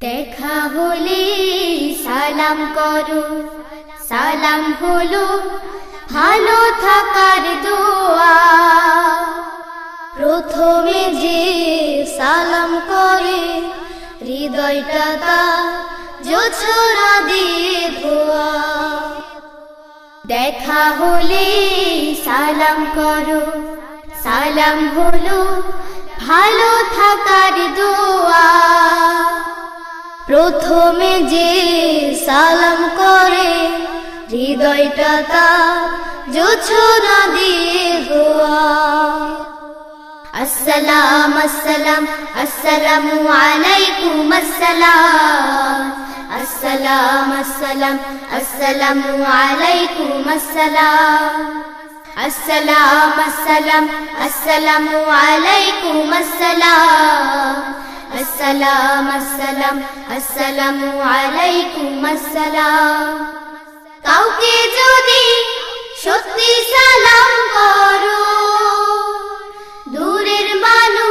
দেখা হলে সালাম করো, সালাম হলো ভালো থাকার দোয়া। প্রথমে যে সালাম করে হৃদয়টা তার জোছনা দিয়ে ধোয়া। দেখা হলে সালাম করো, সালাম হলো ভালো থাকার দোয়া। প্রথমে যে সালাম করে হৃদয়টা তার জোছনা দিয়ে ধোয়া। আসসালাম আসসালাম আসসালামু আলাইকুম আসসালাম। আসসালাম আসসালাম আসসালামু আলাইকুম আসসালাম। আসসালাম আসসালাম আসসালামু আলাইকুম আসসালাম। আসসালাম আসসালাম আসসালামু আলাইকুম আসসালাম। কাউকে যদি সত্যি সালাম